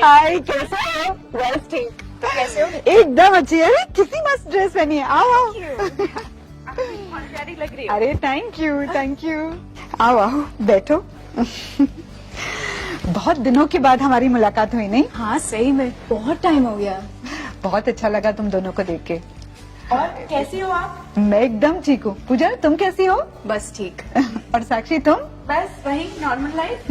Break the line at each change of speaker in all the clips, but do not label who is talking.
हाय, कैसे हो? बस ठीक।
तो कैसे हो?
एकदम अच्छी है। कितनी मस्त ड्रेस पहनी है। आओ आओ।
बहुत प्यारी लग रही हो।
अरे थैंक यू थैंक यू। आओ आओ बैठो। बहुत दिनों के बाद हमारी मुलाकात हुई, नहीं?
हाँ सही में बहुत टाइम हो गया।
बहुत अच्छा लगा तुम दोनों को देख के।
और कैसी हो आप?
मैं एकदम ठीक हूँ। पूजा, तुम कैसी हो?
बस ठीक।
और साक्षी, तुम?
बस वही नॉर्मल लाइफ।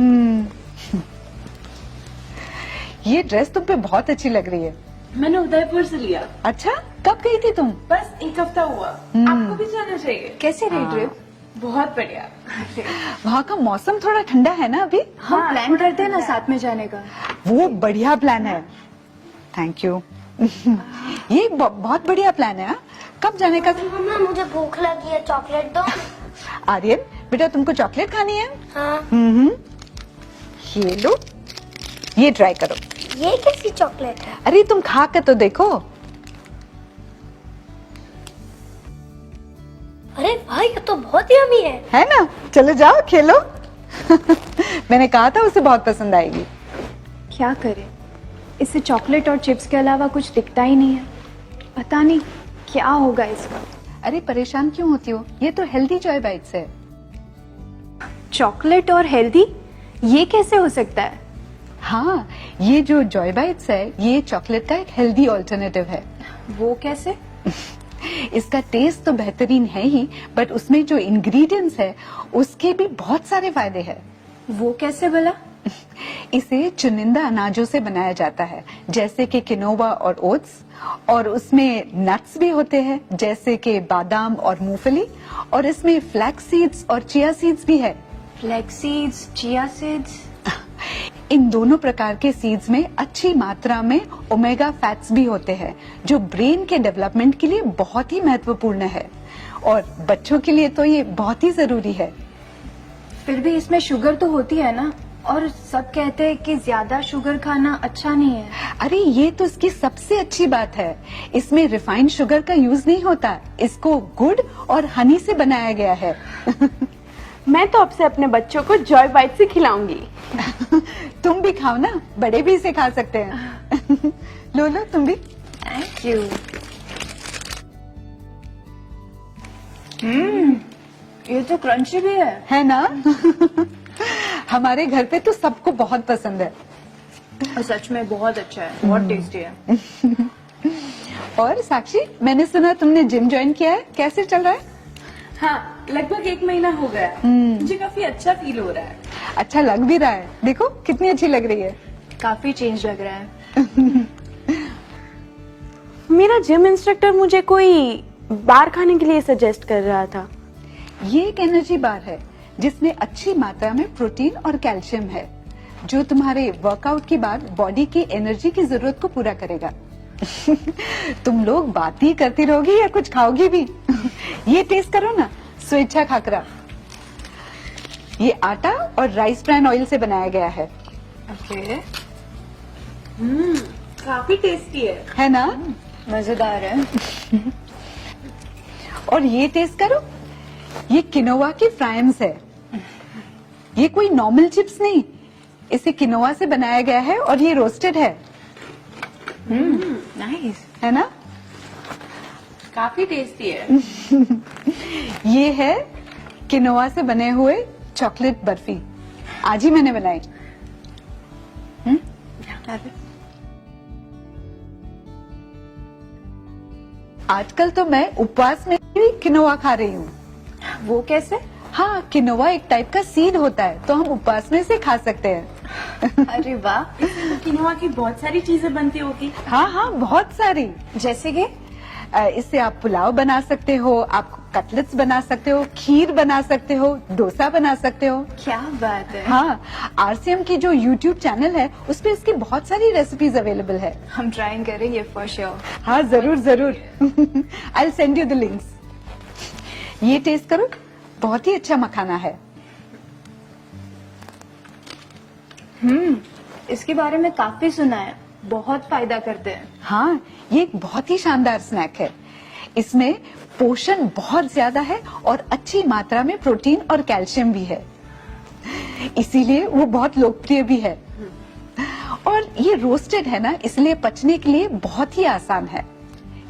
ये ड्रेस तुम पे बहुत अच्छी लग रही है।
मैंने उदयपुर से लिया।
अच्छा, कब गई थी तुम?
बस एक हफ्ता हुआ। आपको भी जाना चाहिए। कैसे रही
हाँ।
ट्रिप? बहुत बढ़िया।
वहाँ का मौसम थोड़ा ठंडा है ना अभी?
हम प्लान करते हैं ना साथ में जाने का।
वो बढ़िया प्लान है। Thank you. ये बहुत बढ़िया प्लान है। हाँ? कब जाने का?
मम्मा मुझे भूख लगी है, चॉकलेट दो।
आर्यन बेटा, तुमको चॉकलेट खानी है?
हाँ।
ये लो, ये ट्राई करो।
ये कैसी चॉकलेट है?
अरे तुम खा कर तो देखो।
अरे भाई, ये तो बहुत यम्मी है
ना? चलो जाओ खेलो। मैंने कहा था उसे बहुत पसंद आएगी।
क्या करें, इसे चॉकलेट और चिप्स के अलावा कुछ दिखता ही नहीं है। पता नहीं क्या होगा इसका।
अरे परेशान क्यों होती हो? ये तो हेल्दी जॉय बाइट्स है।
चॉकलेट और हेल्दी, ये कैसे हो सकता है?
हाँ, ये जो जॉय बाइट्स है ये चॉकलेट का एक हेल्दी ऑल्टरनेटिव है।
वो कैसे?
इसका टेस्ट तो बेहतरीन है ही, बट उसमें जो इंग्रेडिएंट्स है उसके भी बहुत सारे फायदे हैं।
वो कैसे भला?
इसे चुनिंदा अनाजों से बनाया जाता है, जैसे कि किनोवा और ओट्स, और उसमें नट्स भी होते हैं जैसे कि बादाम और मूंगफली, और इसमें फ्लैक्स सीड्स और चिया सीड्स भी है।
Flax seeds, chia seeds.
इन दोनों प्रकार के सीड्स में अच्छी मात्रा में ओमेगा फैट्स भी होते हैं, जो ब्रेन के डेवलपमेंट के लिए बहुत ही महत्वपूर्ण है, और बच्चों के लिए तो ये बहुत ही जरूरी है।
फिर भी इसमें शुगर तो होती है ना, और सब कहते हैं कि ज्यादा शुगर खाना अच्छा नहीं है।
अरे ये तो इसकी सबसे अच्छी बात है, इसमें रिफाइंड शुगर का यूज नहीं होता, इसको गुड़ और हनी से बनाया गया है।
मैं तो अब से अपने बच्चों को जॉय बाइट से खिलाऊंगी।
तुम भी खाओ ना, बड़े भी इसे खा सकते हैं। लो लो तुम भी।
Thank you. ये तो क्रंची भी है
ना? हमारे घर पे तो सबको बहुत पसंद है।
और सच में बहुत अच्छा है, बहुत टेस्टी है।
और साक्षी, मैंने सुना तुमने जिम ज्वाइन किया है, कैसे चल रहा है?
हाँ, लगभग 1 महीना हो गया। मुझे काफी अच्छा फील हो रहा है।
अच्छा लग भी रहा है, देखो कितनी अच्छी लग रही है।
काफी चेंज लग रहा है।
मेरा जिम इंस्ट्रक्टर मुझे कोई बार खाने के लिए सजेस्ट कर रहा था।
ये एक एनर्जी बार है जिसमें अच्छी मात्रा में प्रोटीन और कैल्शियम है, जो तुम्हारे वर्कआउट के बाद बॉडी की एनर्जी की जरूरत को पूरा करेगा। तुम लोग बात ही करती रहोगी या कुछ खाओगी भी? ये टेस्ट करो ना, स्वेच्छा खाकरा। ये आटा और राइस ब्रान ऑयल से बनाया गया है।
ओके। काफी टेस्टी है
ना?
मजेदार है।
और ये टेस्ट करो, ये किनोवा की फ्राइम्स है। ये कोई नॉर्मल चिप्स नहीं, इसे किनोवा से बनाया गया है और ये रोस्टेड है।
नाइस
है ना?
काफी टेस्टी है।
ये है किनोवा से बने हुए चॉकलेट बर्फी, आज ही मैंने बनाई। आजकल तो मैं उपवास में भी किनोवा खा रही हूँ।
वो कैसे?
हाँ, किनोवा एक टाइप का सीड होता है, तो हम उपवास में से खा सकते हैं।
अरे वाह,
किनोवा की बहुत सारी चीजें बनती होगी।
हाँ हाँ, बहुत सारी।
जैसे कि
इससे आप पुलाव बना सकते हो, आप कटलेट्स बना सकते हो, खीर बना सकते हो, डोसा बना सकते हो।
क्या बात है।
हाँ, आरसीएम की जो यूट्यूब चैनल है उस पे इसकी बहुत सारी रेसिपीज अवेलेबल है।
हम ट्राई करेंगे फॉर श्योर।
हाँ जरूर जरूर। I will send you the links. ये टेस्ट करो, बहुत ही अच्छा मखाना है।
इसके बारे में काफी सुना है, बहुत फायदा करते हैं।
हाँ, ये एक बहुत ही शानदार स्नैक है। इसमें पोषण बहुत ज्यादा है और अच्छी मात्रा में प्रोटीन और कैल्शियम भी है, इसीलिए वो बहुत लोकप्रिय भी है। और ये रोस्टेड है ना, इसलिए पचने के लिए बहुत ही आसान है।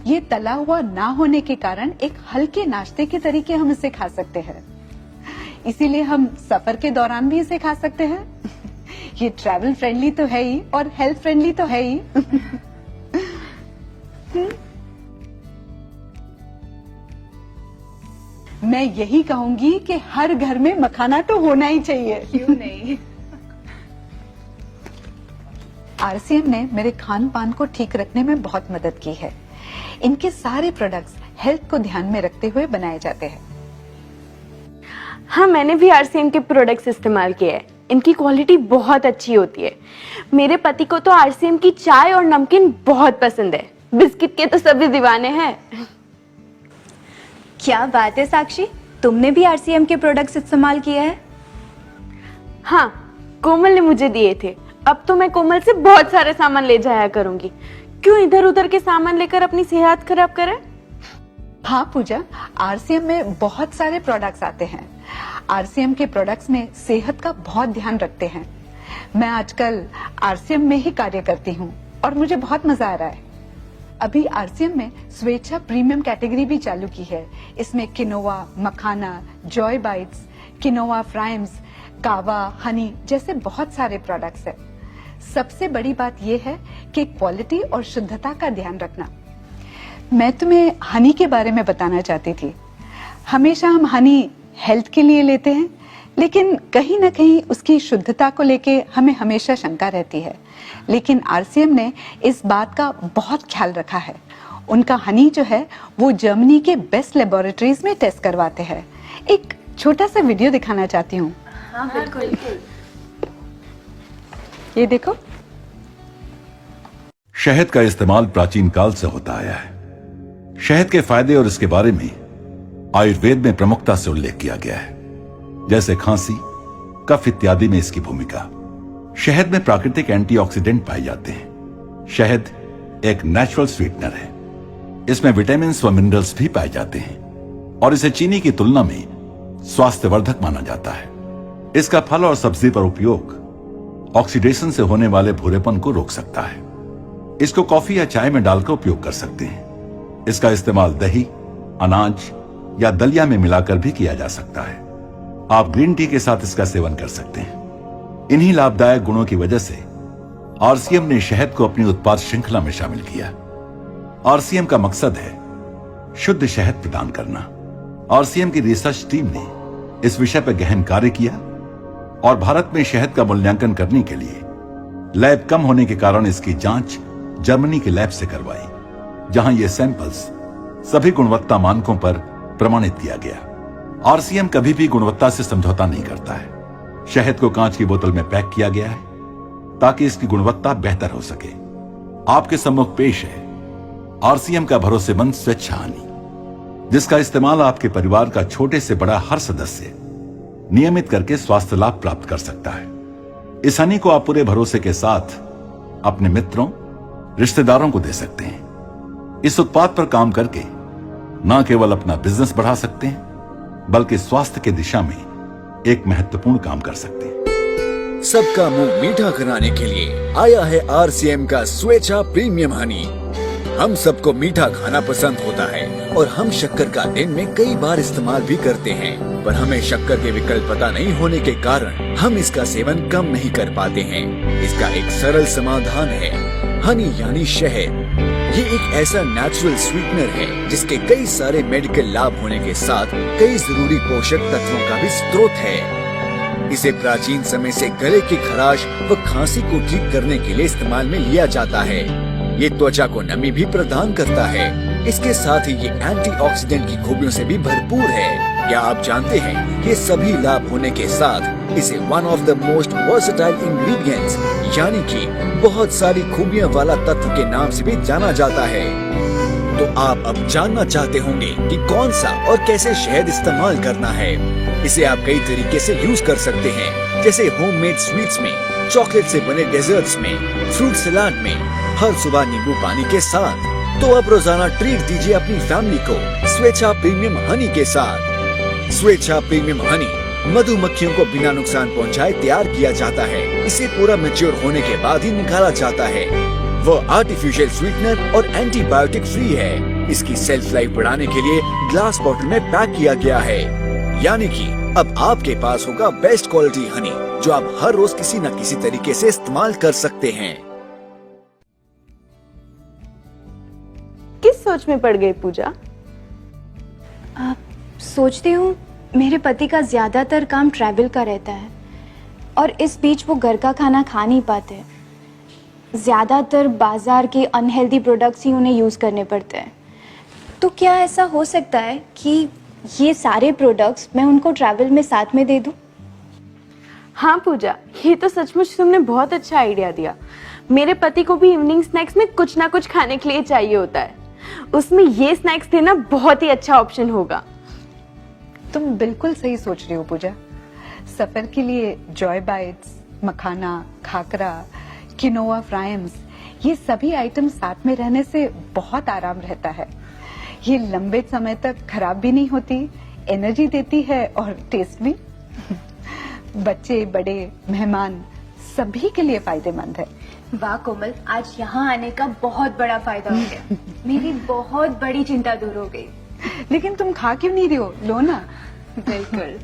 ये तला हुआ ना होने के कारण एक हल्के नाश्ते के तरीके हम इसे खा सकते हैं, इसीलिए हम सफर के दौरान भी इसे खा सकते हैं। ये ट्रैवल फ्रेंडली तो है ही और हेल्थ फ्रेंडली तो है ही। मैं यही कहूंगी कि हर घर में मखाना तो होना ही चाहिए।
क्यों नहीं।
आरसीएम ने मेरे खान पान को ठीक रखने में बहुत मदद की है। इनके सारे प्रोडक्ट्स हेल्थ को ध्यान में रखते हुए बनाए जाते हैं।
हाँ, मैंने भी आरसीएम के प्रोडक्ट्स इस्तेमाल किए हैं। इनकी क्वालिटी बहुत अच्छी होती है। मेरे पति को तो आरसीएम की चाय और नमकीन बहुत पसंद है। बिस्किट के तो सभी दीवाने हैं।
क्या बात है साक्षी, तुमने भी आरसीएम के प्रोडक्ट्स इस्तेमाल किए हैं?
हाँ, कोमल ने मुझे दिए थे। अब तो मैं कोमल से बहुत सारे सामान ले जाया करूंगी। क्यों इधर उधर के सामान लेकर अपनी सेहत खराब करें?
हाँ पूजा, आरसीएम में बहुत सारे प्रोडक्ट्स आते हैं। आरसीएम के प्रोडक्ट्स में सेहत का बहुत ध्यान रखते हैं। मैं आजकल आरसीएम में ही कार्य करती हूँ और मुझे बहुत मजा आ रहा है। अभी आरसीएम में स्वेच्छा प्रीमियम कैटेगरी भी चालू की है। इसमें किनोवा, मखाना, जॉय बाइट्स, किनोवा फ्राइम्स, कावा, हनी जैसे बहुत सारे प्रोडक्ट्स हैं। सबसे बड़ी बात यह है कि क्वालिटी और शुद्धता का ध्यान रखना। मैं तुम्हें हनी के बारे में बताना चाहती थी। हमेशा हम हनी हेल्थ के लिए लेते हैं, लेकिन कहीं ना कहीं उसकी शुद्धता को लेके हमें हमेशा शंका रहती है। लेकिन आरसीएम ने इस बात का बहुत ख्याल रखा है। उनका हनी जो है वो जर्मनी के बेस्ट लेबोरेटरीज में टेस्ट करवाते हैं। एक छोटा सा वीडियो दिखाना चाहती हूँ।
हाँ, बिल्कुल।
ये देखो।
शहद का इस्तेमाल प्राचीन काल से होता आया है। शहद के फायदे और इसके बारे में आयुर्वेद में प्रमुखता से उल्लेख किया गया है, जैसे खांसी, कफ इत्यादि में इसकी भूमिका। शहद में प्राकृतिक एंटीऑक्सीडेंट पाए जाते हैं। शहद एक नेचुरल स्वीटनर है। इसमें विटामिन व मिनरल्स भी पाए जाते हैं और इसे चीनी की तुलना में स्वास्थ्यवर्धक माना जाता है। इसका फल और सब्जी पर उपयोग ऑक्सीडेशन से होने वाले भूरेपन को रोक सकता है। इसको कॉफी या चाय में डालकर उपयोग कर सकते हैं। इसका इस्तेमाल दही, अनाज या दलिया में मिलाकर भी किया जा सकता है। आप ग्रीन टी के साथ इसका सेवन कर सकते हैं। इन्हीं लाभदायक गुणों की वजह से आरसीएम ने शहद को अपनी उत्पाद श्रृंखला में शामिल किया। आरसीएम का मकसद है शुद्ध शहद प्रदान करना। आरसीएम की रिसर्च टीम ने इस विषय पर गहन कार्य किया और भारत में शहद का मूल्यांकन करने के लिए लैब कम होने के कारण इसकी जांच जर्मनी के लैब से करवाई, जहां ये सैंपल्स सभी गुणवत्ता मानकों पर प्रमाणित किया गया। आरसीएम कभी भी गुणवत्ता से समझौता नहीं करता है। शहद को कांच की बोतल में पैक किया गया है ताकि इसकी गुणवत्ता बेहतर हो सके। आपके सम्मुख पेश है आरसीएम का भरोसेमंद स्वेच्छा हनी, जिसका इस्तेमाल आपके परिवार का छोटे से बड़ा हर सदस्य नियमित करके स्वास्थ्य लाभ प्राप्त कर सकता है। इस हनी को आप पूरे भरोसे के साथ अपने मित्रों, रिश्तेदारों को दे सकते हैं। इस उत्पाद पर काम करके न केवल अपना बिजनेस बढ़ा सकते हैं, बल्कि स्वास्थ्य की दिशा में एक महत्वपूर्ण काम कर सकते हैं।
सबका मुंह मीठा कराने के लिए आया है आरसीएम का स्वेच्छा प्रीमियम हनी। हम सबको मीठा खाना पसंद होता है और हम शक्कर का दिन में कई बार इस्तेमाल भी करते हैं, पर हमें शक्कर के विकल्प पता नहीं होने के कारण हम इसका सेवन कम नहीं कर पाते हैं। इसका एक सरल समाधान है हनी यानी शहद। ये एक ऐसा नेचुरल स्वीटनर है जिसके कई सारे मेडिकल लाभ होने के साथ कई जरूरी पोषक तत्वों का भी स्रोत है। इसे प्राचीन समय से गले की खराश व खांसी को ठीक करने के लिए इस्तेमाल में लिया जाता है। ये त्वचा को नमी भी प्रदान करता है। इसके साथ ही ये एंटीऑक्सीडेंट की खूबियों से भी भरपूर है। क्या आप जानते हैं ये सभी लाभ होने के साथ इसे one of the most versatile ingredients यानी कि बहुत सारी खूबियों वाला तत्व के नाम से भी जाना जाता है। तो आप अब जानना चाहते होंगे कि कौन सा और कैसे शहद इस्तेमाल करना है। इसे आप कई तरीके से यूज कर सकते हैं, जैसे होममेड स्वीट्स में, चॉकलेट से बने डेजर्ट्स में, फ्रूट सलाद में, हर सुबह नींबू पानी के साथ। तो अब रोजाना ट्रीट दीजिए अपनी फैमिली को स्वेच्छा प्रीमियम हनी के साथ। स्वेच्छा प्रीमियम हनी मधुमक्खियों को बिना नुकसान पहुंचाए तैयार किया जाता है। इसे पूरा मैच्योर होने के बाद ही निकाला जाता है। वो आर्टिफिशियल स्वीटनर और एंटीबायोटिक फ्री है। इसकी सेल्फ लाइफ बढ़ाने के लिए ग्लास बॉटल में पैक किया गया है। यानी कि अब आपके पास होगा बेस्ट क्वालिटी हनी, जो आप हर रोज किसी न किसी तरीके से इस्तेमाल कर सकते हैं।
किस सोच में पड़ गई पूजा?
सोचती हूँ मेरे पति का ज़्यादातर काम ट्रैवल का रहता है और इस बीच वो घर का खाना खा नहीं पाते। ज़्यादातर बाजार के अनहेल्दी प्रोडक्ट्स ही उन्हें यूज़ करने पड़ते हैं। तो क्या ऐसा हो सकता है कि ये सारे प्रोडक्ट्स मैं उनको ट्रैवल में साथ में दे दूँ?
हाँ पूजा, ये तो सचमुच तुमने बहुत अच्छा आइडिया दिया। मेरे पति को भी इवनिंग स्नैक्स में कुछ ना कुछ खाने के लिए चाहिए होता है। उसमें ये स्नैक्स देना बहुत ही अच्छा ऑप्शन होगा।
तुम बिल्कुल सही सोच रही हो पूजा। सफर के लिए जॉय बाइट्स, मखाना, खाकरा, किनोआ फ्राइम्स, ये सभी आइटम साथ में रहने से बहुत आराम रहता है। ये लंबे समय तक खराब भी नहीं होती, एनर्जी देती है और टेस्ट भी। बच्चे, बड़े, मेहमान सभी के लिए फायदेमंद है।
वाह कोमल, आज यहाँ आने का बहुत बड़ा फायदा हो गया। मेरी बहुत बड़ी चिंता दूर हो गई।
लेकिन तुम खा क्यों नहीं रही हो? लो ना।
बिल्कुल।